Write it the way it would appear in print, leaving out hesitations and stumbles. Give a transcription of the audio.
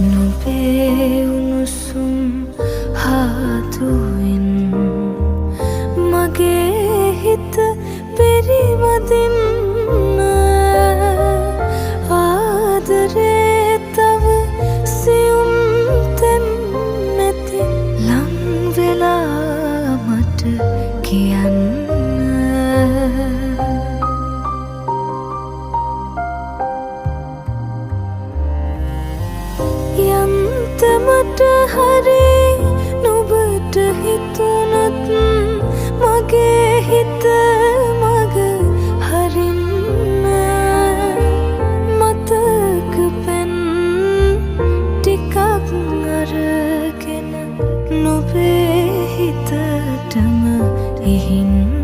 නුඹේ උණුසුම් හාතුවෙන් මගේ හිත පිරිවදින්න ආදරේ තව සියුම් තැන් නැති ලං වෙලා මට කියන්න යන්තමට හරි නුඹට හිතුණත් මගේ හිත මග හරින්න මතක පැන් ටිකක් අරගෙන නුඹේ හිතටම ඉහින්න